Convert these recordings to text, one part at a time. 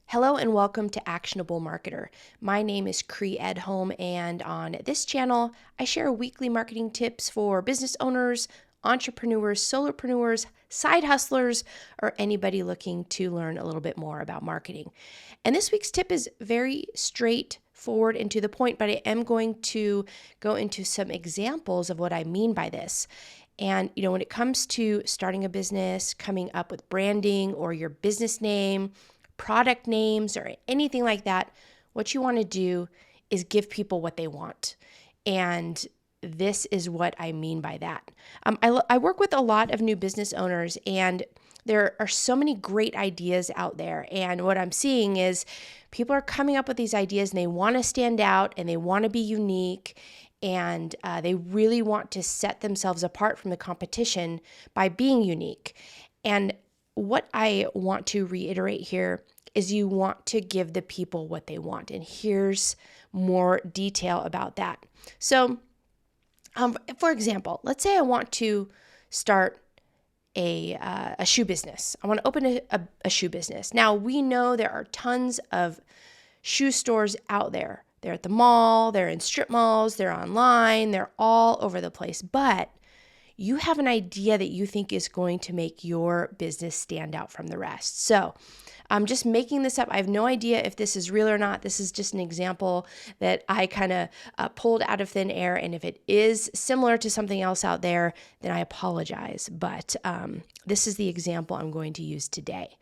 Hello and welcome to Actionable Marketer. My name is Cree Edholm, and on this channel, I share weekly marketing tips for business owners, entrepreneurs, solopreneurs, side hustlers, or anybody looking to learn a little bit more about marketing. And this week's tip is very straightforward and to the point, but I am going to go into some examples of what I mean by this. And, when it comes to starting a business, coming up with branding or your business name, product names, or anything like that, what you want to do is give people what they want. And this is what I mean by that. I work with a lot of new business owners, and there are so many great ideas out there. And what I'm seeing is people are coming up with these ideas and they want to stand out and they want to be unique. And they really want to set themselves apart from the competition by being unique. And what I want to reiterate here is you want to give the people what they want. And here's more detail about that. So, for example, let's say I want to start a shoe business. I want to open a shoe business. Now, we know there are tons of shoe stores out there. They're at the mall, they're in strip malls, they're online, they're all over the place. But you have an idea that you think is going to make your business stand out from the rest. So I'm just making this up. I have no idea if this is real or not. This is just an example that I kind of pulled out of thin air. And if it is similar to something else out there, then I apologize. But this is the example I'm going to use today.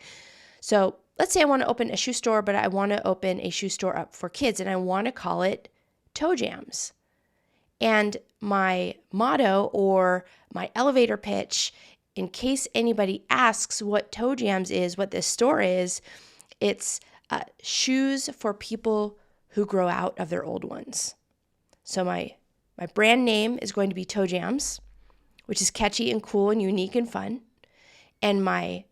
So let's say I want to open a shoe store, but I want to open a shoe store up for kids, and I want to call it Toe Jams. And my motto or my elevator pitch, in case anybody asks what Toe Jams is, what this store is, it's shoes for people who grow out of their old ones. So my brand name is going to be Toe Jams, which is catchy and cool and unique and fun. And my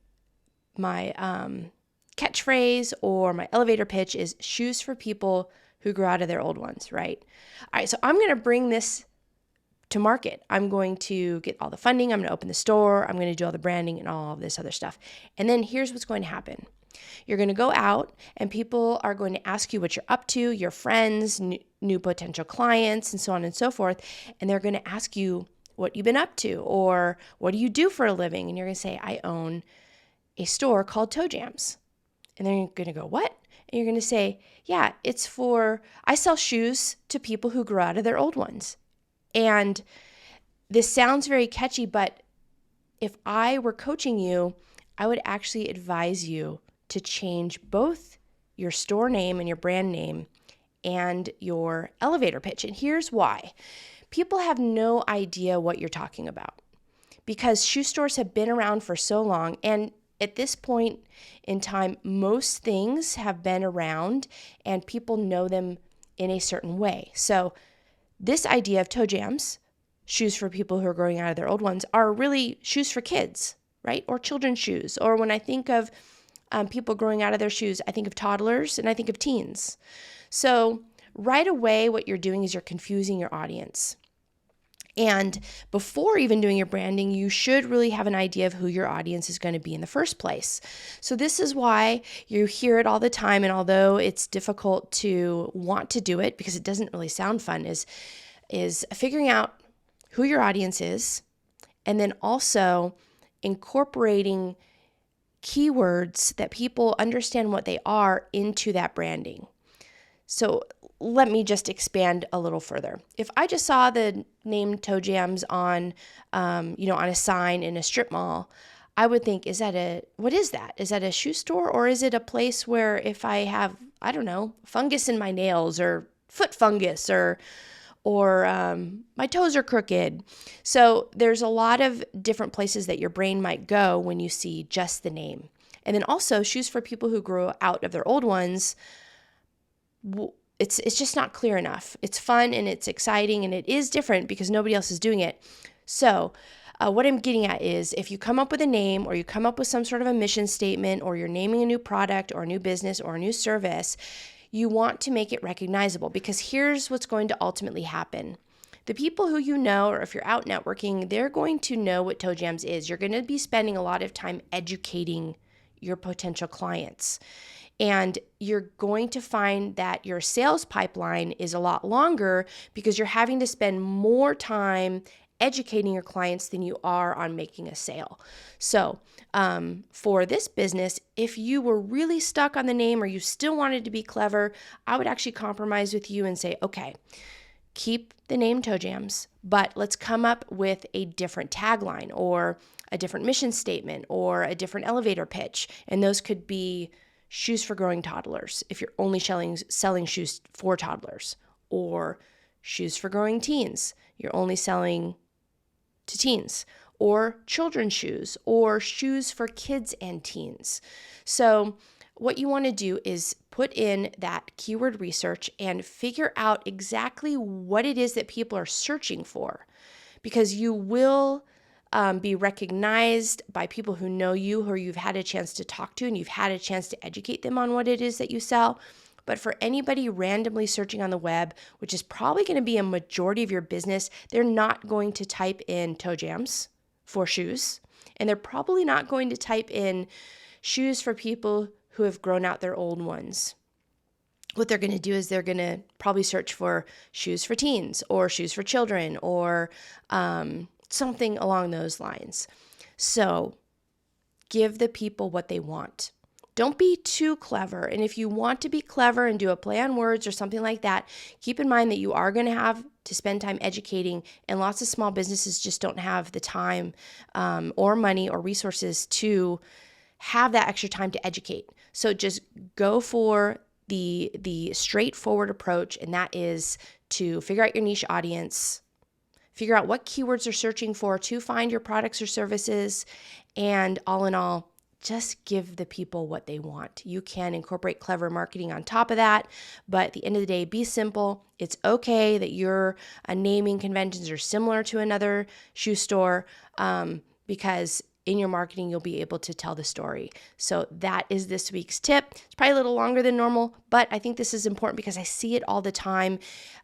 catchphrase or my elevator pitch is shoes for people who grow out of their old ones, right? All right, so I'm going to bring this to market. I'm going to get all the funding. I'm going to open the store. I'm going to do all the branding and all of this other stuff. And then here's what's going to happen. You're going to go out and people are going to ask you what you're up to, your friends, new potential clients, and so on and so forth. And they're going to ask you what you've been up to or what do you do for a living? And you're going to say, I own a store called Toe Jams. And they're going to go, what? And you're going to say, yeah, I sell shoes to people who grow out of their old ones. And this sounds very catchy, but if I were coaching you, I would actually advise you to change both your store name and your brand name and your elevator pitch. And here's why. People have no idea what you're talking about because shoe stores have been around for so long, and at this point in time, most things have been around and people know them in a certain way. So this idea of Toe Jams, shoes for people who are growing out of their old ones, are really shoes for kids, right? Or children's shoes. Or when I think of people growing out of their shoes, I think of toddlers and I think of teens. So right away, what you're doing is you're confusing your audience. And before even doing your branding, you should really have an idea of who your audience is going to be in the first place. So this is why you hear it all the time. And although it's difficult to want to do it because it doesn't really sound fun, is figuring out who your audience is and then also incorporating keywords that people understand what they are into that branding. So let me just expand a little further. If I just saw the name Toe Jams on a sign in a strip mall, I would think, what is that? Is that a shoe store, or is it a place where if I have, fungus in my nails or foot fungus or my toes are crooked? So there's a lot of different places that your brain might go when you see just the name. And then also shoes for people who grow out of their old ones. It's just not clear enough. It's fun and it's exciting and it is different because nobody else is doing it. So what I'm getting at is if you come up with a name or you come up with some sort of a mission statement or you're naming a new product or a new business or a new service, you want to make it recognizable because here's what's going to ultimately happen. The people who you know, or if you're out networking, they're going to know what Toe Jams is. You're going to be spending a lot of time educating your potential clients. And you're going to find that your sales pipeline is a lot longer because you're having to spend more time educating your clients than you are on making a sale. So for this business, if you were really stuck on the name or you still wanted to be clever, I would actually compromise with you and say, okay, keep the name Toe Jams, but let's come up with a different tagline or a different mission statement or a different elevator pitch. And those could be shoes for growing toddlers if you're only selling shoes for toddlers, or shoes for growing teens, you're only selling to teens, or children's shoes, or shoes for kids and teens. So what you want to do is put in that keyword research and figure out exactly what it is that people are searching for, because you will be recognized by people who know you, who you've had a chance to talk to, and you've had a chance to educate them on what it is that you sell. But for anybody randomly searching on the web, which is probably going to be a majority of your business, they're not going to type in Toe Jams for shoes, and they're probably not going to type in shoes for people who have grown out their old ones. What they're going to do is they're going to probably search for shoes for teens or shoes for children or something along those lines. So give the people what they want. Don't be too clever. And if you want to be clever and do a play on words or something like that, keep in mind that you are going to have to spend time educating, and lots of small businesses just don't have the time or money or resources to have that extra time to educate. So just go for the straightforward approach, and that is to figure out your niche audience, figure out what keywords they're searching for to find your products or services, and all in all, just give the people what they want. You can incorporate clever marketing on top of that, but at the end of the day, be simple. It's okay that your naming conventions are similar to another shoe store, because in your marketing, you'll be able to tell the story. So that is this week's tip. It's probably a little longer than normal, but I think this is important because I see it all the time.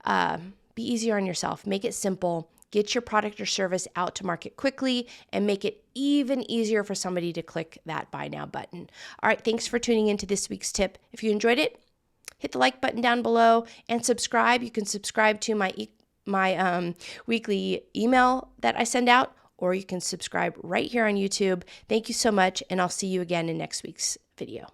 Be easier on yourself. Make it simple. Get your product or service out to market quickly, and make it even easier for somebody to click that buy now button. All right, thanks for tuning into this week's tip. If you enjoyed it, hit the like button down below and subscribe. You can subscribe to my weekly email that I send out, or you can subscribe right here on YouTube. Thank you so much, and I'll see you again in next week's video.